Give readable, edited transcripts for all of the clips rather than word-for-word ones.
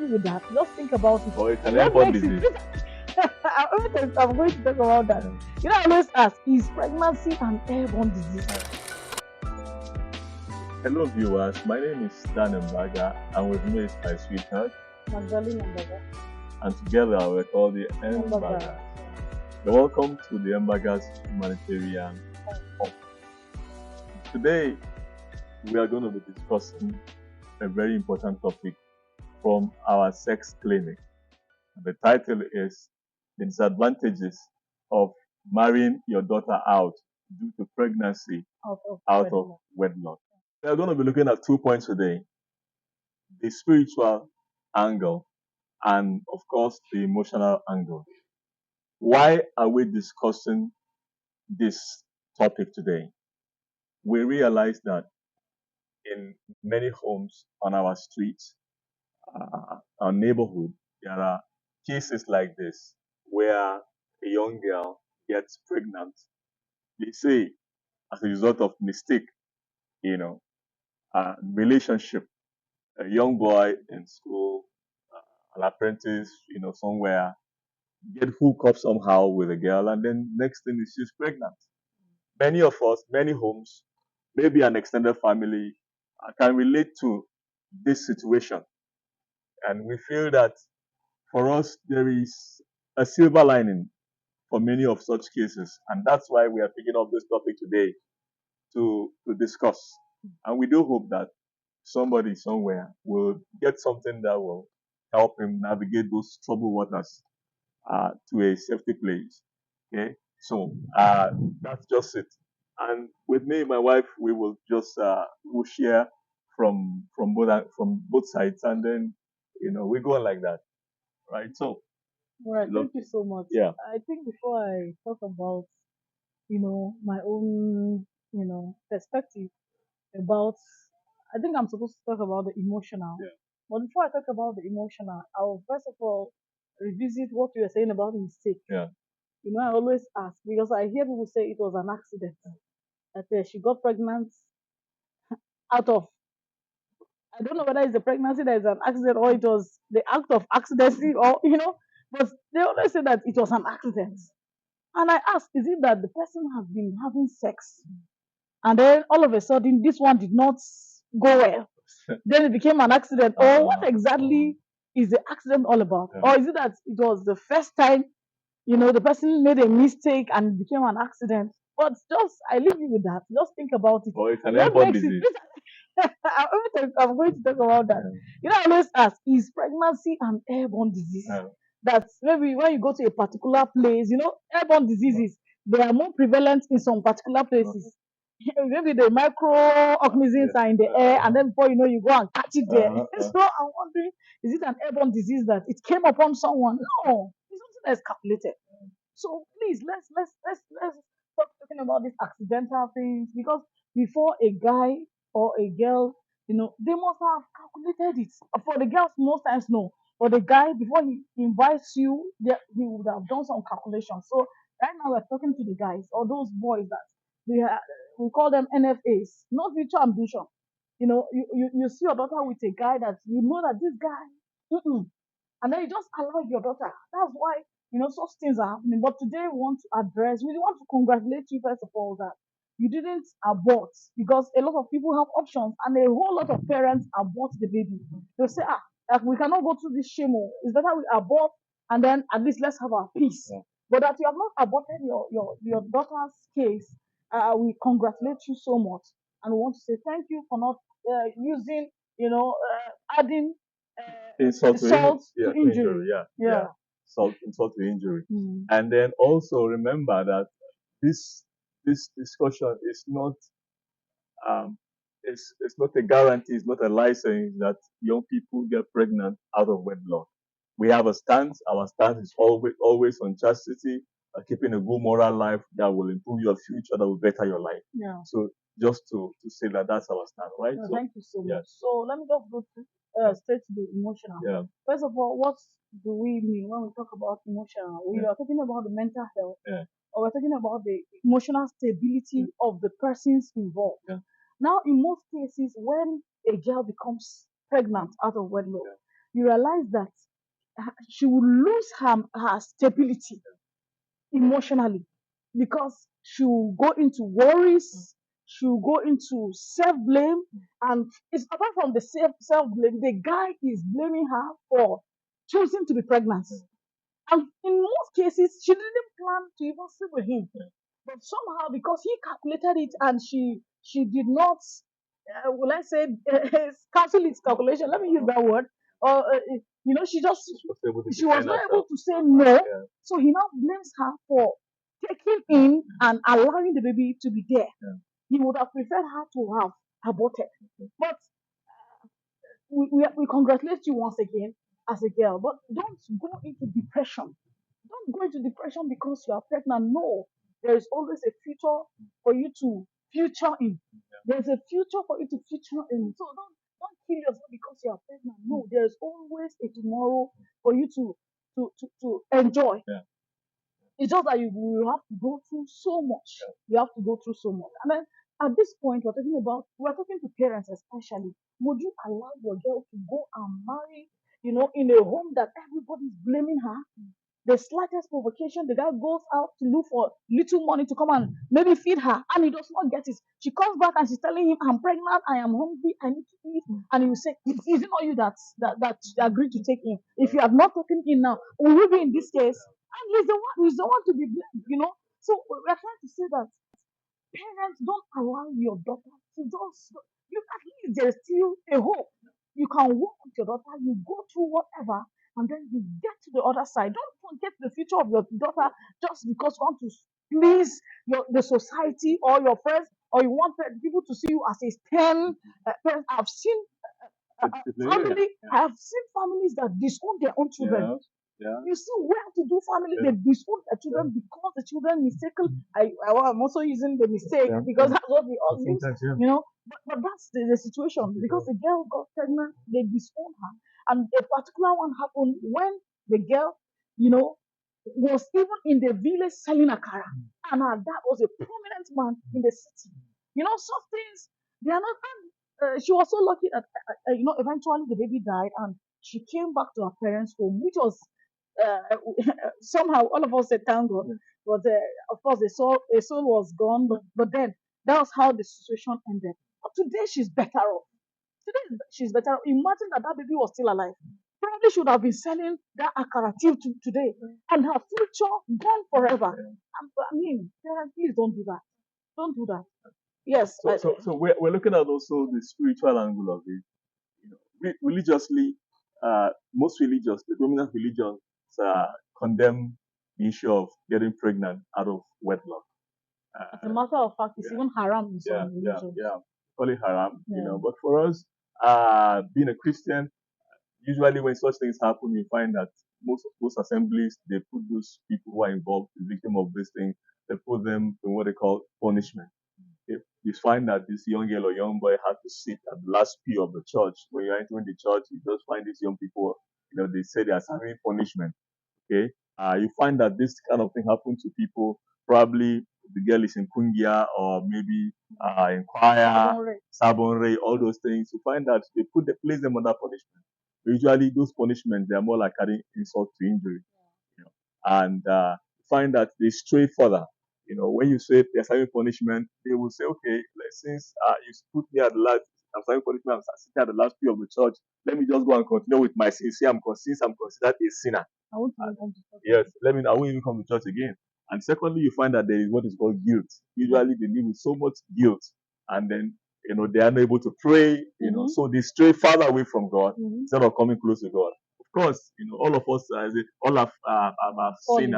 you with that. Just think about it. Or it's an What airborne makes it? disease. I'm going to talk about that. I always ask: is pregnancy an airborne disease? Hello, viewers. My name is Dan Mbaga, and with me is my sweetheart, Magdalene Mbaga. and together we're called the Mbaga. Mbagas. Welcome to the Mbagas Humanitarian Hub. Today, we are going to be discussing a very important topic from our sex clinic. The title is The Disadvantages of Marrying Your Daughter Out Due to Pregnancy out of Wedlock. We are going to be looking at 2 points today: the spiritual angle and, of course, the emotional angle. Why are we discussing this topic today? We realize that in many homes on our streets, our neighborhood, there are cases like this where a young girl gets pregnant. They say as a result of mistake, relationship. A young boy in school, an apprentice, somewhere, get hooked up somehow with a girl, and then next thing is she's pregnant. Many of us, many homes, maybe an extended family, can relate to this situation, and we feel that for us there is a silver lining for many of such cases, and that's why we are picking up this topic today to discuss. And we do hope that somebody somewhere will get something that will help him navigate those troubled waters to a safety place. Okay, so that's just it. And with me, my wife, we will just we'll share from both sides, and then we go on like that, right? So, All right, look, thank you so much. yeah, I think before I talk about, my own, perspective about, I think I'm supposed to talk about the emotional. yeah, But before I talk about the emotional, I'll first of all revisit what you were saying about mistake. yeah, I always ask because I hear people say it was an accident. That she got pregnant out of, I don't know whether it's the pregnancy that is an accident or it was the act of accidency but they always say that it was an accident. And I ask, is it that the person has been having sex and then all of a sudden this one did not go well? Then it became an accident, or what exactly is the accident all about? yeah. Or is it that it was the first time, the person made a mistake and it became an accident? But just, I leave you with that. Just think about it. Or it's an What airborne makes it? disease. I'm going to talk about that. I always ask, is pregnancy an airborne disease? Yeah. That maybe when you go to a particular place, airborne diseases, they are more prevalent in some particular places. Maybe the microorganisms are in the air, and then before you know, you go and catch it there. So I'm wondering, is it an airborne disease that it came upon someone? No, it's something that's calculated. So please, let's stop talking about these accidental things, because before a guy or a girl, they must have calculated it. For the girls, most times no. For the guy, before he invites you, he would have done some calculations. So right now we're talking to the guys or those boys that they are, we call them NFAs, no future ambition. You see your daughter with a guy that you know that this guy, and then you just allow your daughter. That's why such things are happening. But today we want to address, we want to congratulate you first of all that you didn't abort, because a lot of people have options and a whole lot of parents abort the baby. They'll say, like, we cannot go through this shame. It's better we abort and then at least let's have our peace. Yeah. But that you have not aborted your daughter's case, we congratulate you so much, and we want to say thank you for not using, adding Insult to salt yeah, to injury. yeah. Insult to injury. Mm. And then also remember that this discussion is not um it's not a guarantee, it's not a license that young people get pregnant out of wedlock. We have a stance. Our stance is always on chastity, keeping a good moral life that will improve your future, that will better your life. Yeah. So just to say that that's our stance, right? No, So thank you so yeah, much. So let me just go straight to the emotional. yeah, First of all, what do we mean when we talk about emotional? We yeah, are talking about the mental health, yeah, or we're talking about the emotional stability of the persons involved. yeah. Now, in most cases, when a girl becomes pregnant out of wedlock, you realize that she will lose her stability emotionally because she will go into worries, she will go into self blame, and it's apart from the self blame, the guy is blaming her for choosing to be pregnant. And in most cases, she didn't plan to even sleep with him. But somehow, because he calculated it and she did not, will I say, cancel its calculation. Let me use that word. Or she just she was not able to say no. Yeah. So he now blames her for taking in and allowing the baby to be there. Yeah. He would have preferred her to have aborted. But we congratulate you once again as a girl, but don't go into depression. Don't go into depression because you are pregnant. No, there is always a future for you to future in. There's a future for you to future in. So don't kill yourself because you are pregnant. No, there's always a tomorrow for you to enjoy. Yeah. It's just that you have to go through so much. You have to go through so much. And then at this point, we're talking to parents especially. Would you allow your girl to go and marry, in a home that everybody's blaming her? The slightest provocation, the guy goes out to look for little money to come and maybe feed her, and he does not get it. She comes back and she's telling him, "I'm pregnant, I am hungry, I need to eat." And he will say, "Is it not you that agreed to take him? If you have not taken him now, will you be in this case?" And he's the one to be blamed. So we're trying to say that parents don't allow your daughter to just you at least there's still a hope. You can work with your daughter, you go through whatever, and then you get to the other side. Don't forget the future of your daughter just because you want to please the society or your friends, or you want people to see you as a stern parent. I've seen family. I've seen families that disown their own children. Yeah. You see, well-to-do family, they disown their children because the children mistaken. I'm also using the mistake because that's what we all use, But that's the situation because the girl got pregnant, they disown her, and a particular one happened when the girl, was even in the village selling akara, and her dad was a prominent man in the city. Some things they are not. She was so lucky that eventually the baby died, and she came back to her parents' home, which was uh, somehow all of us said thank God. But of course, the soul was gone. But then that was how the situation ended. But today she's better off. Today she's better off. Imagine that baby was still alive. Probably should have been selling that akara till today, and her future gone forever. I mean, parents, please don't do that. Don't do that. Yes. So we're looking at also the spiritual angle of it. Religiously, most religions, the dominant religions, condemn the issue of getting pregnant out of wedlock. As a matter of fact, it's even haram in some religions. Call it haram, But for us, being a Christian, usually when such things happen, you find that most assemblies they put those people who are involved, the victim of this thing, they put them in what they call punishment. If you find that this young girl or young boy had to sit at the last pew of the church, when you're entering the church, you just find these young people, they say they are serving punishment. Okay, you find that this kind of thing happens to people. Probably the girl is in Kungia or maybe in choir, Sabonre, all those things. You find that they place them under punishment. Usually, those punishments they are more like adding insult to injury. And find that they stray further. When you say they're serving punishment, they will say, okay, since you put me at the last, I'm serving punishment, I'm sitting at the last pew of the church, let me just go and continue with my sin. Since I'm considered a sinner. I won't even come to church. Yes, I won't even come to church again. And secondly, you find that there is what is called guilt. Usually they live with so much guilt, and then they are not able to pray. So they stray farther away from God instead of coming close to God. Of course, all of us, all have sinned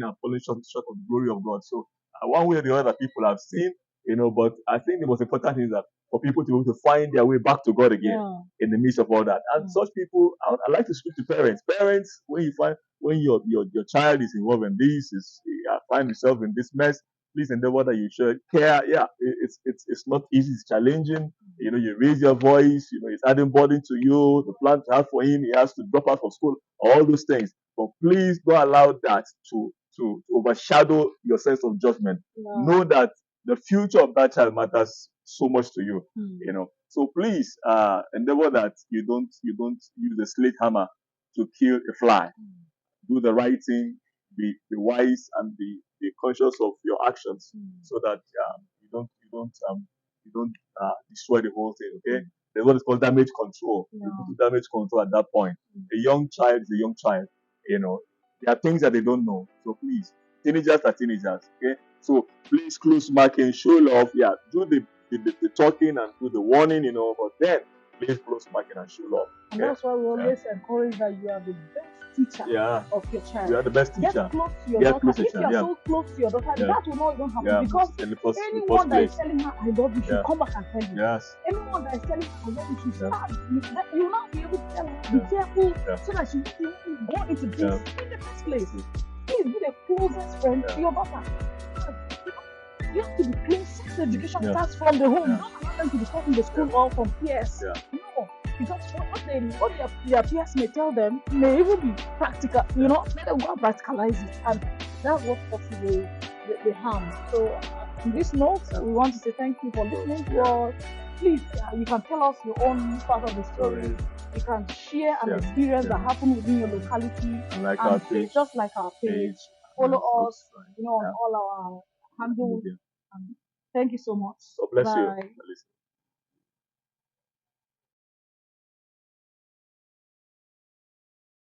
and fallen short of the glory of God. So one way or the other, people have sinned. But I think the most important thing is that for people to be able to find their way back to God again in the midst of all that. And such people, I like to speak to parents. Parents, when your child is involved in this, find yourself in this mess, please endeavor that you should care. Yeah, it's not easy, it's challenging. You raise your voice, it's adding burden to you, the plan to have for him, he has to drop out from school, all those things. But please don't allow that to overshadow your sense of judgment. Know that the future of that child matters so much to you. You know. So please, endeavor that you don't use a slate hammer to kill a fly. Do the right thing, be wise, and be conscious of your actions, so that you don't destroy the whole thing. Okay, there's what is called damage control. You do damage control at that point. A young child is a young child. You know, there are things that they don't know. So please, teenagers are teenagers. Okay, so please close marking, show love. Yeah, do the talking and do the warning. You know, but then please close marking and show love. And that's why we always encourage that you are the best teacher of your child. You are the best teacher. Get close to your daughter. If you are so close to your daughter, that will not even happen, because anyone that is telling her I love you should come back and tell you. Yes. Anyone that is telling her I love you should start. You will not be able to tell her, be careful, so that she will go into this in the first place. Please be the closest friend to your daughter. You have to be close. Sex education starts from the home. Don't allow them to be taught in the school or from peers. No. Because what their peers may tell them may even be practical. You know, let them go and practicalize it. And that's what causes the harm. So on this note, we want to say thank you for listening to us. Please, you can tell us your own part of the story. You can share an experience that happened within your locality. Like our page. Just like our page. Follow us, you know, on all our handles. Thank you so much. God bless you.